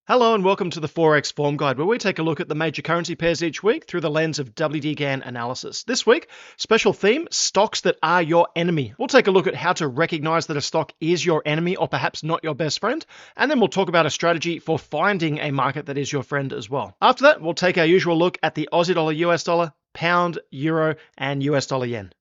Hello and welcome to the Forex Form Guide, where we take a look at the major currency pairs each week through the lens of WD Gann analysis. This week, special theme, stocks that are your enemy. We'll take a look at how to recognize that a stock is your enemy or perhaps not your best friend, and then we'll talk about a strategy for finding a market that is your friend as well. After that, we'll take our usual look at the Aussie dollar, US dollar, pound, euro, and US dollar yen.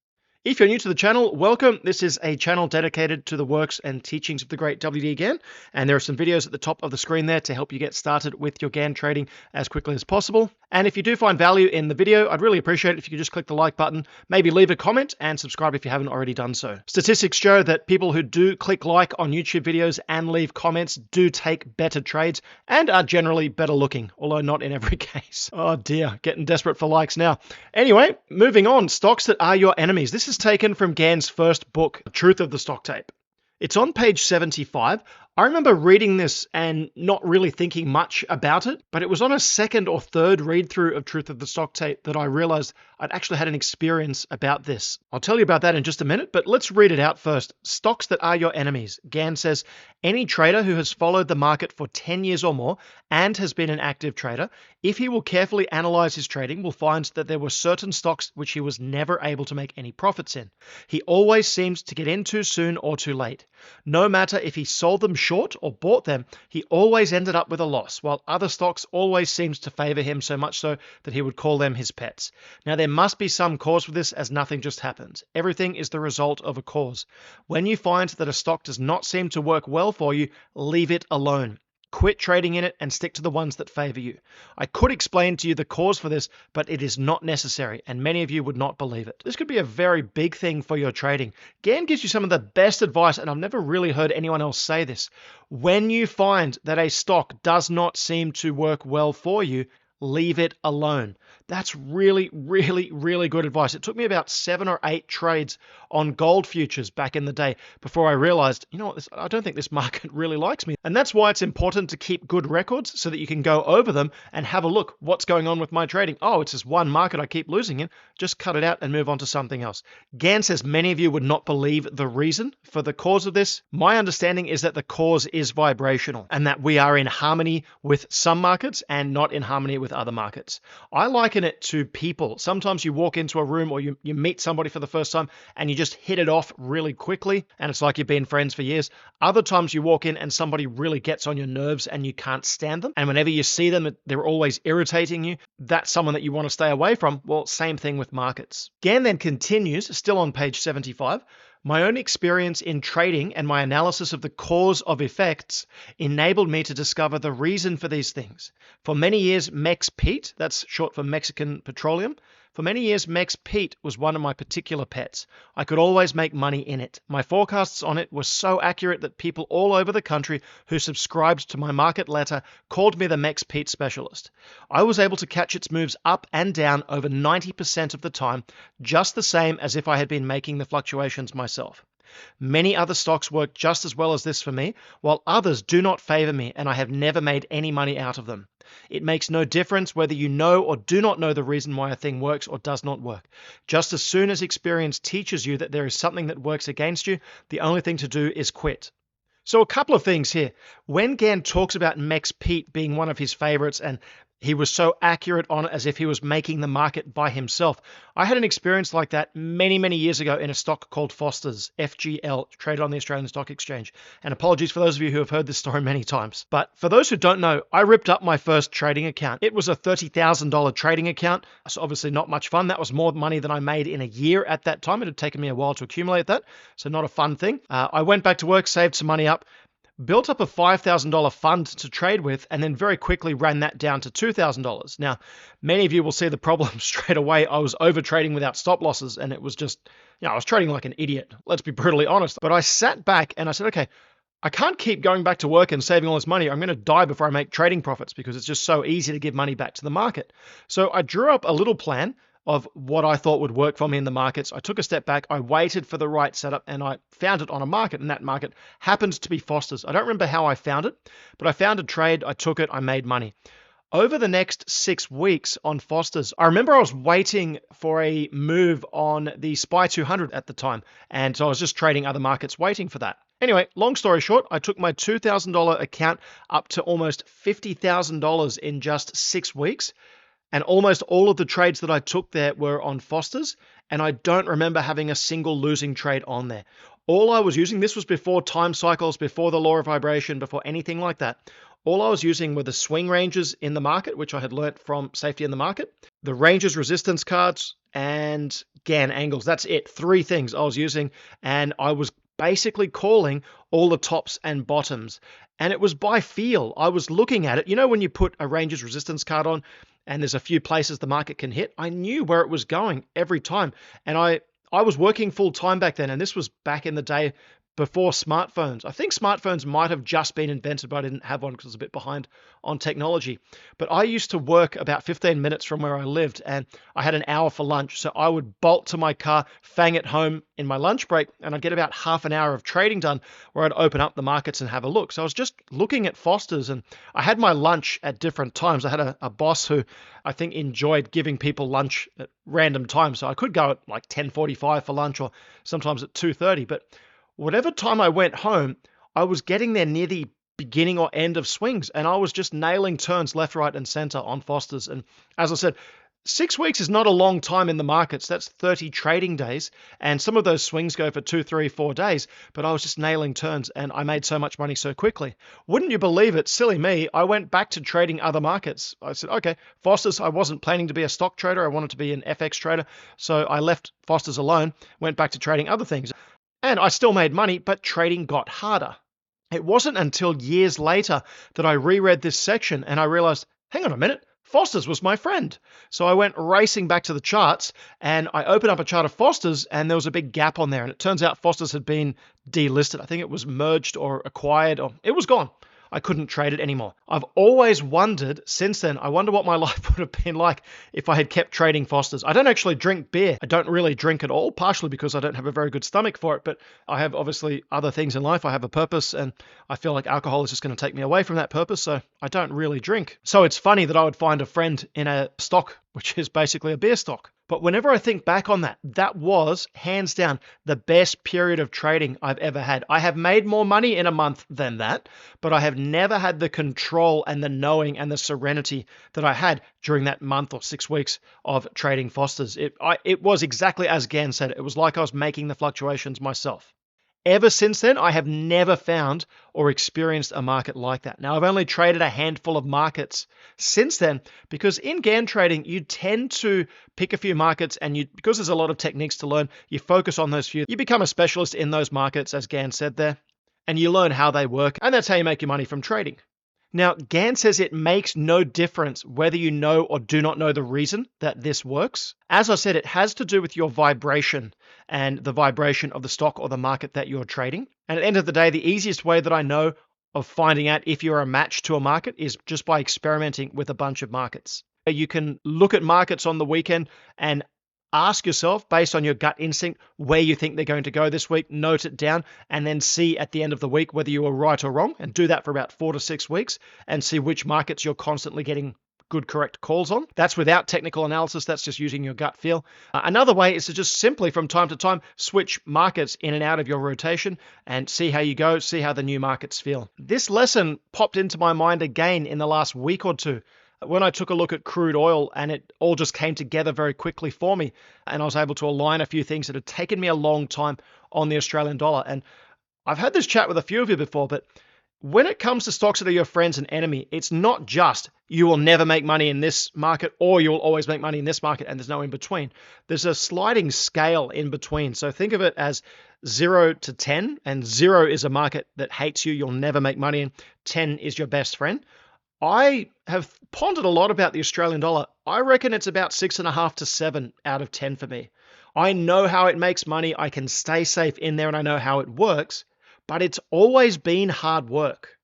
If you're new to the channel, welcome. This is a channel dedicated to the works and teachings of the great WD Gann, and there are some videos at the top of the screen there to help you get started with your Gann trading as quickly as possible. And if you do find value in the video, I'd really appreciate it if you could just click the like button, maybe leave a comment, and subscribe if you haven't already done so. Statistics show that people who do click like on YouTube videos and leave comments do take better trades and are generally better looking, although not in every case. Oh dear, getting desperate for likes now. Anyway, moving on, stocks that are your enemies. This is taken from Gann's first book, Truth of the Stock Tape. It's on page 75. I remember reading this and not really thinking much about it, but it was on a second or third read through of Truth of the Stock Tape that I realized I'd actually had an experience about this. I'll tell you about that in just a minute, but let's read it out first. Stocks that are your enemies. Gann says, any trader who has followed the market for 10 years or more and has been an active trader, if he will carefully analyze his trading, will find that there were certain stocks which he was never able to make any profits in. He always seems to get in too soon or too late. No matter if he sold them short or bought them, he always ended up with a loss, while other stocks always seems to favor him, so much so that he would call them his pets. Now, there must be some cause for this, as nothing just happens. Everything is the result of a cause. When you find that a stock does not seem to work well for you, leave it alone. Quit trading in it and stick to the ones that favor you. I could explain to you the cause for this, but it is not necessary, and many of you would not believe it. This could be a very big thing for your trading. Gann gives you some of the best advice, and I've never really heard anyone else say this. When you find that a stock does not seem to work well for you, leave it alone. That's really, really, really good advice. It took me about 7 or 8 trades on gold futures back in the day before I realized, you know what, I don't think this market really likes me. And that's why it's important to keep good records so that you can go over them and have a look. What's going on with my trading? Oh, it's this one market I keep losing in. Just cut it out and move on to something else. Gann says many of you would not believe the reason for the cause of this. My understanding is that the cause is vibrational and that we are in harmony with some markets and not in harmony with other markets. I liken it to people. Sometimes you walk into a room or you meet somebody for the first time and you just hit it off really quickly and it's like you've been friends for years. Other times you walk in and somebody really gets on your nerves and you can't stand them. And whenever you see them, they're always irritating you. That's someone that you want to stay away from. Well, same thing with markets. Gann then continues, still on page 75. My own experience in trading and my analysis of the cause of effects enabled me to discover the reason for these things. For many years, Mex Pete, that's short for Mexican Petroleum, for many years, Mex Pete was one of my particular pets. I could always make money in it. My forecasts on it were so accurate that people all over the country who subscribed to my market letter called me the Mex Pete specialist. I was able to catch its moves up and down over 90% of the time, just the same as if I had been making the fluctuations myself. Many other stocks work just as well as this for me, while others do not favor me, and I have never made any money out of them. It makes no difference whether you know or do not know the reason why a thing works or does not work. Just as soon as experience teaches you that there is something that works against you, the only thing to do is quit. So a couple of things here. When Gann talks about Mex Pete being one of his favorites and he was so accurate on it as if he was making the market by himself. I had an experience like that many, many years ago in a stock called Foster's, FGL, traded on the Australian Stock Exchange. And apologies for those of you who have heard this story many times. But for those who don't know, I ripped up my first trading account. It was a $30,000 trading account. So obviously not much fun. That was more money than I made in a year at that time. It had taken me a while to accumulate that. So not a fun thing. I went back to work, saved some money up, built up a $5,000 fund to trade with, and then very quickly ran that down to $2,000. Now, many of you will see the problem straight away. I was over trading without stop losses, and it was just, I was trading like an idiot. Let's be brutally honest. But I sat back and I said, okay, I can't keep going back to work and saving all this money. I'm going to die before I make trading profits because it's just so easy to give money back to the market. So I drew up a little plan of what I thought would work for me in the markets. I took a step back, I waited for the right setup, and I found it on a market, and that market happened to be Foster's. I don't remember how I found it, but I found a trade, I took it, I made money. Over the next 6 weeks on Foster's, I remember I was waiting for a move on the SPY 200 at the time, and so I was just trading other markets waiting for that. Anyway, long story short, I took my $2,000 account up to almost $50,000 in just 6 weeks. And almost all of the trades that I took there were on Foster's, and I don't remember having a single losing trade on there. All I was using, this was before time cycles, before the law of vibration, before anything like that. All I was using were the swing ranges in the market, which I had learnt from Safety in the Market, the ranges resistance cards, and Gann angles. That's it. 3 things I was using, and I was basically calling all the tops and bottoms. And it was by feel. I was looking at it. You know, when you put a ranges resistance card on and there's a few places the market can hit, I knew where it was going every time. And I was working full time back then, and this was back in the day before smartphones. I think smartphones might have just been invented, but I didn't have one because I was a bit behind on technology. But I used to work about 15 minutes from where I lived, and I had an hour for lunch. So I would bolt to my car, fang it home in my lunch break, and I'd get about half an hour of trading done where I'd open up the markets and have a look. So I was just looking at Foster's, and I had my lunch at different times. I had a boss who I think enjoyed giving people lunch at random times. So I could go at like 10:45 for lunch or sometimes at 2:30, but whatever time I went home, I was getting there near the beginning or end of swings, and I was just nailing turns left, right, and center on Foster's. And as I said, 6 weeks is not a long time in the markets. That's 30 trading days, and some of those swings go for 2, 3, 4 days, but I was just nailing turns, and I made so much money so quickly. Wouldn't you believe it? Silly me. I went back to trading other markets. I said, okay, Foster's, I wasn't planning to be a stock trader. I wanted to be an FX trader, so I left Foster's alone, went back to trading other things. And I still made money, but trading got harder. It wasn't until years later that I reread this section and I realized, hang on a minute, Foster's was my friend. So I went racing back to the charts and I opened up a chart of Foster's and there was a big gap on there. And it turns out Foster's had been delisted. I think it was merged or acquired, or it was gone. I couldn't trade it anymore. I've always wondered since then, I wonder what my life would have been like if I had kept trading Foster's. I don't actually drink beer. I don't really drink at all, partially because I don't have a very good stomach for it, but I have obviously other things in life. I have a purpose, and I feel like alcohol is just going to take me away from that purpose, so I don't really drink. So it's funny that I would find a friend in a stock, which is basically a beer stock. But whenever I think back on that, that was hands down the best period of trading I've ever had. I have made more money in a month than that, but I have never had the control and the knowing and the serenity that I had during that month or 6 weeks of trading Foster's. It was exactly as Gann said. It was like I was making the fluctuations myself. Ever since then, I have never found or experienced a market like that. Now, I've only traded a handful of markets since then because in Gann trading, you tend to pick a few markets and because there's a lot of techniques to learn, you focus on those few. You become a specialist in those markets, as Gann said there, and you learn how they work, and that's how you make your money from trading. Now, Gann says it makes no difference whether you know or do not know the reason that this works. As I said, it has to do with your vibration and the vibration of the stock or the market that you're trading. And at the end of the day, the easiest way that I know of finding out if you're a match to a market is just by experimenting with a bunch of markets. You can look at markets on the weekend and ask yourself, based on your gut instinct, where you think they're going to go this week, note it down, and then see at the end of the week whether you were right or wrong, and do that for about 4 to 6 weeks, and see which markets you're constantly getting good, correct calls on. That's without technical analysis. That's just using your gut feel. Another way is to just simply, from time to time, switch markets in and out of your rotation and see how you go, see how the new markets feel. This lesson popped into my mind again in the last week or two, when I took a look at crude oil, and it all just came together very quickly for me, and I was able to align a few things that had taken me a long time on the Australian dollar. And I've had this chat with a few of you before, but when it comes to stocks that are your friends and enemy, it's not just you will never make money in this market or you'll always make money in this market and there's no in between. There's a sliding scale in between. So think of it as 0 to 10, and 0 is a market that hates you, you'll never make money in. 10 is your best friend. I have pondered a lot about the Australian dollar. I reckon it's about 6.5 to 7 out of 10 for me. I know how it makes money. I can stay safe in there and I know how it works, but it's always been hard work.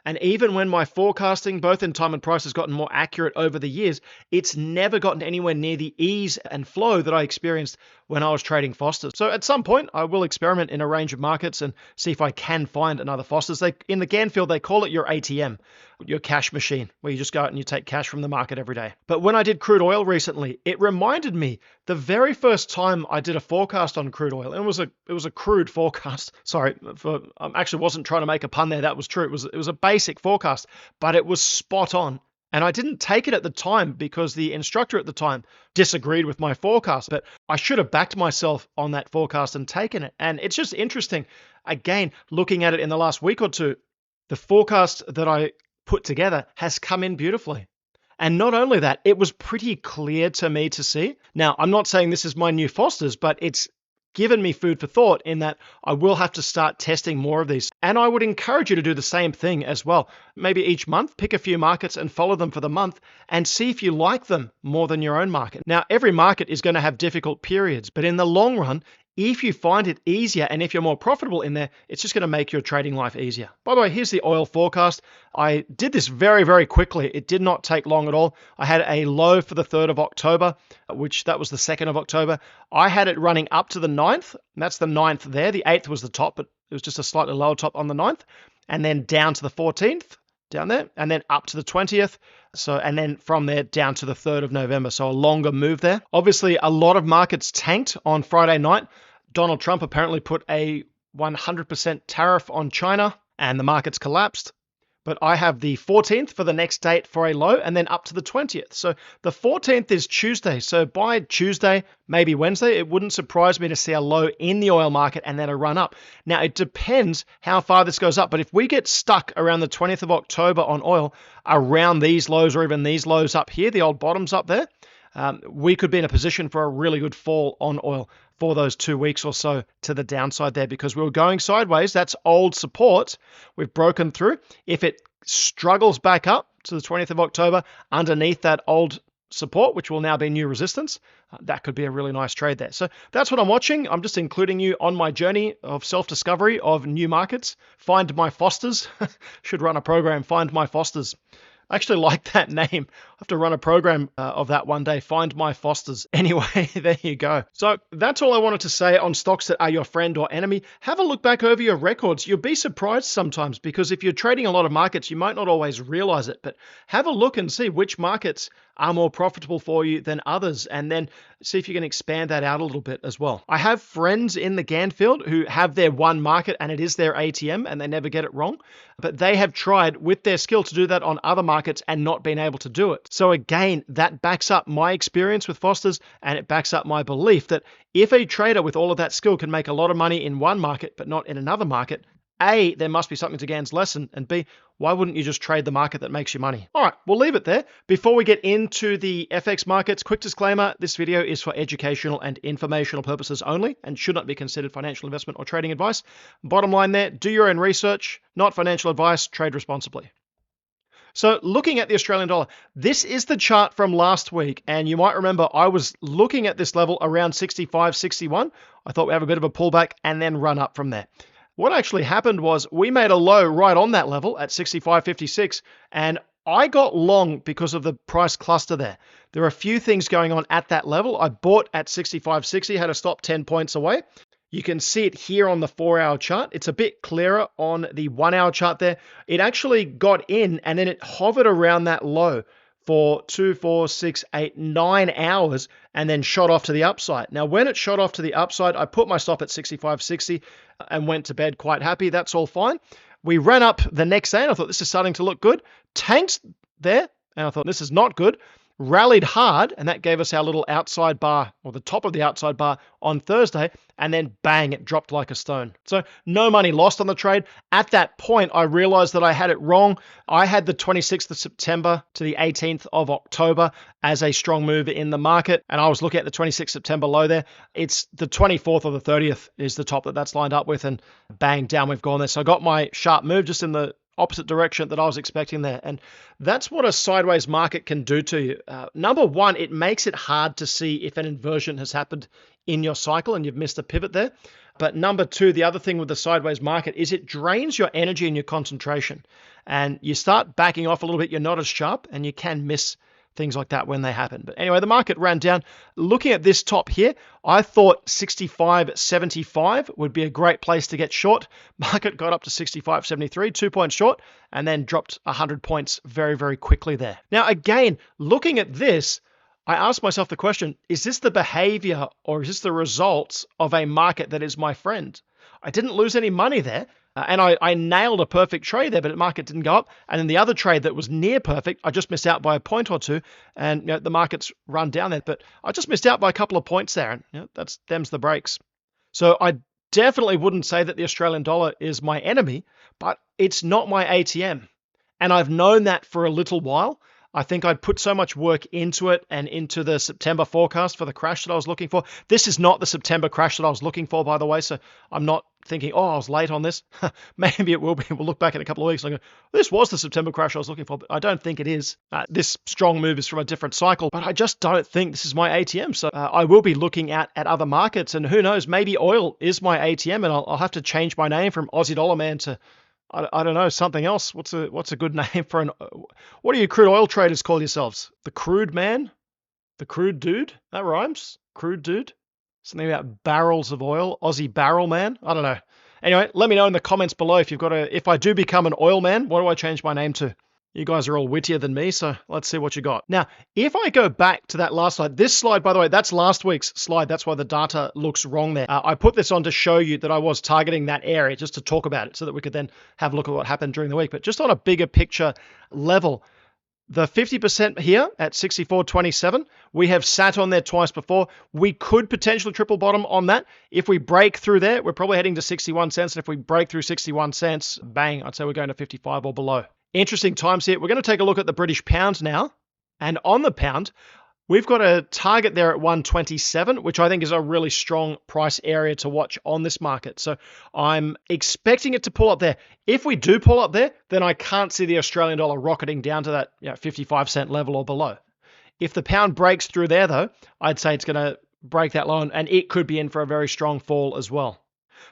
And even when my forecasting, both in time and price, has gotten more accurate over the years, it's never gotten anywhere near the ease and flow that I experienced when I was trading Fosters. So at some point, I will experiment in a range of markets and see if I can find another Fosters. In the Gann field, they call it your ATM, your cash machine, where you just go out and you take cash from the market every day. But when I did crude oil recently, it reminded me the very first time I did a forecast on crude oil, and it was a crude forecast. Sorry, I actually wasn't trying to make a pun there. That was true. It was a basic forecast, but it was spot on. And I didn't take it at the time because the instructor at the time disagreed with my forecast, but I should have backed myself on that forecast and taken it. And it's just interesting, again, looking at it in the last week or two, the forecast that I put together has come in beautifully. And not only that, it was pretty clear to me to see. Now, I'm not saying this is my new Fosters, but it's given me food for thought in that I will have to start testing more of these. And I would encourage you to do the same thing as well. Maybe each month, pick a few markets and follow them for the month and see if you like them more than your own market. Now, every market is going to have difficult periods, but in the long run, if you find it easier and if you're more profitable in there, it's just going to make your trading life easier. By the way, here's the oil forecast. I did this very, very quickly. It did not take long at all. I had a low for the 3rd of October, which that was the 2nd of October. I had it running up to the 9th. And that's the 9th there. The 8th was the top, but it was just a slightly lower top on the 9th. And then down to the 14th, down there, and then up to the 20th. And then from there down to the 3rd of November. So a longer move there. Obviously, a lot of markets tanked on Friday night. Donald Trump apparently put a 100% tariff on China and the markets collapsed. But I have the 14th for the next date for a low and then up to the 20th. So the 14th is Tuesday. So by Tuesday, maybe Wednesday, it wouldn't surprise me to see a low in the oil market and then a run up. Now, it depends how far this goes up. But if we get stuck around the 20th of October on oil, around these lows or even these lows up here, the old bottoms up there, we could be in a position for a really good fall on oil for those 2 weeks or so to the downside there because we were going sideways. That's old support. We've broken through. If it struggles back up to the 20th of October underneath that old support, which will now be new resistance, that could be a really nice trade there. So that's what I'm watching. I'm just including you on my journey of self-discovery of new markets. Find my Fosters. Should run a program, Find My Fosters. I actually like that name. I have to run a program of that one day. Find My Fosters. Anyway, there you go. So that's all I wanted to say on stocks that are your friend or enemy. Have a look back over your records. You'll be surprised sometimes because if you're trading a lot of markets, you might not always realize it, but have a look and see which markets are more profitable for you than others, and then see if you can expand that out a little bit as well. I have friends in the Gann field who have their one market and it is their ATM and they never get it wrong, but they have tried with their skill to do that on other markets and not been able to do it. So again, that backs up my experience with Fosters and it backs up my belief that if a trader with all of that skill can make a lot of money in one market but not in another market, A, there must be something to Gann's lesson, and B, why wouldn't you just trade the market that makes you money? All right, we'll leave it there. Before we get into the FX markets, quick disclaimer, this video is for educational and informational purposes only and should not be considered financial investment or trading advice. Bottom line there, do your own research, not financial advice, trade responsibly. So looking at the Australian dollar, this is the chart from last week. And you might remember I was looking at this level around 65, 61. I thought we'd have a bit of a pullback and then run up from there. What actually happened was we made a low right on that level at 65.56, and I got long because of the price cluster there. There are a few things going on at that level. I bought at 65.60, had a stop 10 points away. You can see it here on the 4-hour chart. It's a bit clearer on the 1-hour chart there. It actually got in and then it hovered around that low for 2, 4, 6, 8, 9 hours and then shot off to the upside. Now, when it shot off to the upside, I put my stop at 65.60 and went to bed quite happy. That's all fine. We ran up the next day and I thought this is starting to look good. Tanked there and I thought this is not good. Rallied hard, and that gave us our little outside bar, or the top of the outside bar on Thursday, and then bang, it dropped like a stone. So no money lost on the trade. At that point, I realized that I had it wrong. I had the 26th of September to the 18th of October as a strong move in the market, and I was looking at the 26th September low there. It's the 24th or the 30th is the top that that's lined up with, and bang, down we've gone there. So I got my sharp move just in the opposite direction that I was expecting there. And that's what a sideways market can do to you. Number one, it makes it hard to see if an inversion has happened in your cycle and you've missed a pivot there. But number two, the other thing with the sideways market is it drains your energy and your concentration. And you start backing off a little bit, you're not as sharp and you can miss things like that when they happen. But anyway, the market ran down. Looking at this top here, I thought 65.75 would be a great place to get short. Market got up to 65.73, 2 points short, and then dropped 100 points very, very quickly there. Now, again, looking at this, I asked myself the question, is this the behavior or is this the results of a market that is my friend? I didn't lose any money there. And I nailed a perfect trade there, but the market didn't go up. And then the other trade that was near perfect, I just missed out by a point or two. And the market's run down there. But I just missed out by a couple of points there. And them's the breaks. So I definitely wouldn't say that the Australian dollar is my enemy, but it's not my ATM. And I've known that for a little while. I think I'd put so much work into it and into the September forecast for the crash that I was looking for. This is not the September crash that I was looking for, by the way. So I'm not thinking, I was late on this. Maybe it will be. We'll look back in a couple of weeks and go, this was the September crash I was looking for, but I don't think it is. This strong move is from a different cycle, but I just don't think this is my ATM. So I will be looking at other markets, and who knows, maybe oil is my ATM, and I'll have to change my name from Aussie Dollar Man to I don't know, something else. What's a good name for what do you crude oil traders call yourselves? The crude man? The crude dude? That rhymes. Crude dude? Something about barrels of oil. Aussie barrel man? I don't know. Anyway, let me know in the comments below if I do become an oil man, what do I change my name to? You guys are all wittier than me, so let's see what you got. Now, if I go back to that last slide, this slide, by the way, that's last week's slide. That's why the data looks wrong there. I put this on to show you that I was targeting that area just to talk about it so that we could then have a look at what happened during the week. But just on a bigger picture level, the 50% here at 64.27, we have sat on there twice before. We could potentially triple bottom on that. If we break through there, we're probably heading to 61 cents. And if we break through 61 cents, bang, I'd say we're going to 55 or below. Interesting times here. We're going to take a look at the British pound now. And on the pound, we've got a target there at 127, which I think is a really strong price area to watch on this market. So I'm expecting it to pull up there. If we do pull up there, then I can't see the Australian dollar rocketing down to that 55 cent level or below. If the pound breaks through there, though, I'd say it's going to break that low, and it could be in for a very strong fall as well.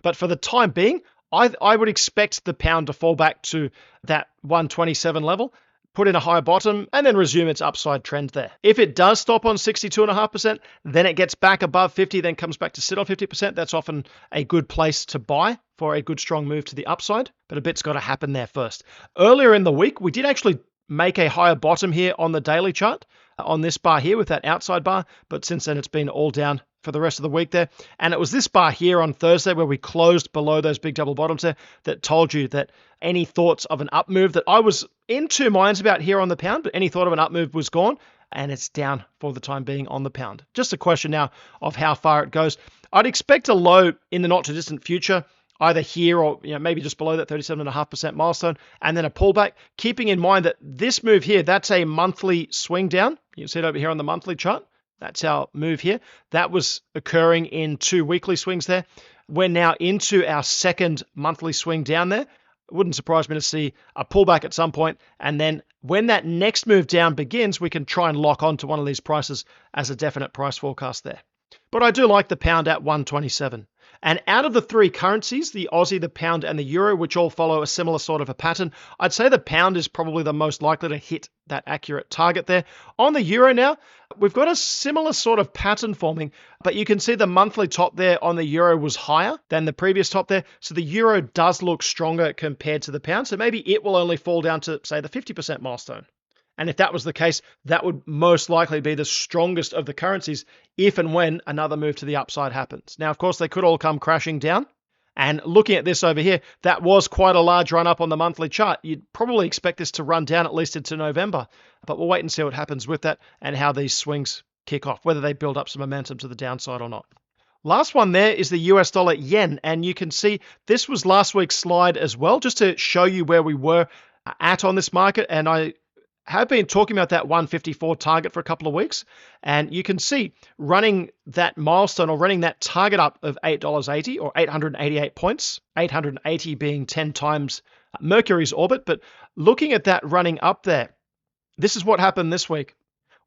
But for the time being, I would expect the pound to fall back to that 127 level, put in a high bottom, and then resume its upside trend there. If it does stop on 62.5%, then it gets back above 50, then comes back to sit on 50%. That's often a good place to buy for a good strong move to the upside, but a bit's got to happen there first. Earlier in the week, we did actually make a higher bottom here on the daily chart, on this bar here with that outside bar, but since then it's been all down for the rest of the week there. And it was this bar here on Thursday where we closed below those big double bottoms there that told you that any thoughts of an up move that I was in two minds about here on the pound, but any thought of an up move was gone, and it's down for the time being on the pound. Just a question now of how far it goes. I'd expect a low in the not too distant future, either here or maybe just below that 37.5% milestone, and then a pullback, keeping in mind that this move here, that's a monthly swing down. You can see it over here on the monthly chart. That's our move here. That was occurring in 2 weekly swings there. We're now into our second monthly swing down there. It wouldn't surprise me to see a pullback at some point, and then when that next move down begins, we can try and lock onto one of these prices as a definite price forecast there. But I do like the pound at 127. And out of the three currencies, the Aussie, the pound, and the euro, which all follow a similar sort of a pattern, I'd say the pound is probably the most likely to hit that accurate target there. On the euro now, we've got a similar sort of pattern forming, but you can see the monthly top there on the euro was higher than the previous top there. So the euro does look stronger compared to the pound. So maybe it will only fall down to, say, the 50% milestone. And if that was the case, that would most likely be the strongest of the currencies if and when another move to the upside happens. Now, of course, they could all come crashing down. And looking at this over here, that was quite a large run up on the monthly chart. You'd probably expect this to run down at least into November. But we'll wait and see what happens with that and how these swings kick off, whether they build up some momentum to the downside or not. Last one there is the US dollar yen. And you can see this was last week's slide as well, just to show you where we were at on this market. And I have been talking about that 154 target for a couple of weeks, and you can see running that milestone or running that target up of $8.80 or 888 points, 880 being 10 times Mercury's orbit. But looking at that running up there, this is what happened this week.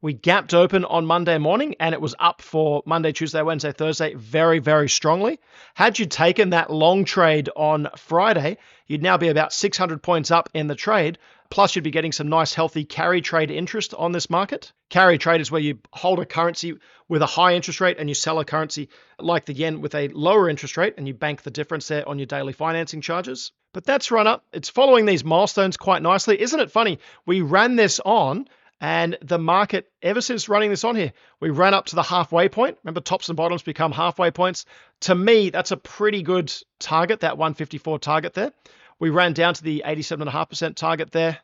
We gapped open on Monday morning, and it was up for Monday, Tuesday, Wednesday, Thursday very, very strongly. Had you taken that long trade on Friday, you'd now be about 600 points up in the trade. Plus, you'd be getting some nice, healthy carry trade interest on this market. Carry trade is where you hold a currency with a high interest rate and you sell a currency like the yen with a lower interest rate, and you bank the difference there on your daily financing charges. But that's run up. It's following these milestones quite nicely. Isn't it funny? We ran this on, and the market, ever since running this on here, we ran up to the halfway point. Remember, tops and bottoms become halfway points. To me, that's a pretty good target, that 154 target there. We ran down to the 87.5% target there.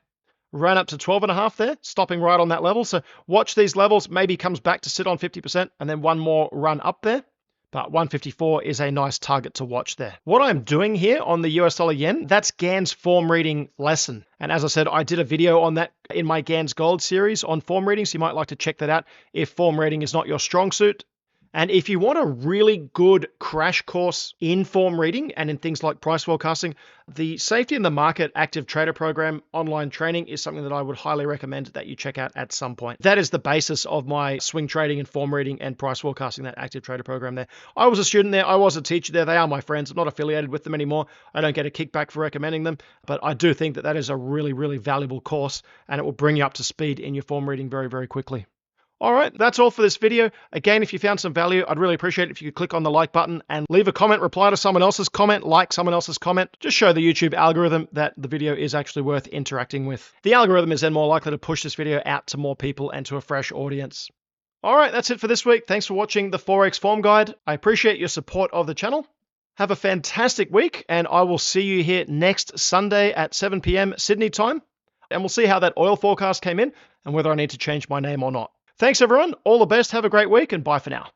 Ran up to 12.5 there, stopping right on that level. So watch these levels, maybe comes back to sit on 50%, and then one more run up there. But 154 is a nice target to watch there. What I'm doing here on the US dollar yen, that's Gann's form reading lesson. And as I said, I did a video on that in my Gann's Gold series on form reading, so you might like to check that out if form reading is not your strong suit. And if you want a really good crash course in form reading and in things like price forecasting, the Safety in the Market Active Trader Program online training is something that I would highly recommend that you check out at some point. That is the basis of my swing trading and form reading and price forecasting, that Active Trader Program there. I was a student there. I was a teacher there. They are my friends. I'm not affiliated with them anymore. I don't get a kickback for recommending them, but I do think that that is a really, really valuable course, and it will bring you up to speed in your form reading very, very quickly. All right, that's all for this video. Again, if you found some value, I'd really appreciate it if you could click on the like button and leave a comment, reply to someone else's comment, like someone else's comment. Just show the YouTube algorithm that the video is actually worth interacting with. The algorithm is then more likely to push this video out to more people and to a fresh audience. All right, that's it for this week. Thanks for watching the Forex Form Guide. I appreciate your support of the channel. Have a fantastic week, and I will see you here next Sunday at 7 p.m. Sydney time. And we'll see how that oil forecast came in and whether I need to change my name or not. Thanks, everyone. All the best. Have a great week, and bye for now.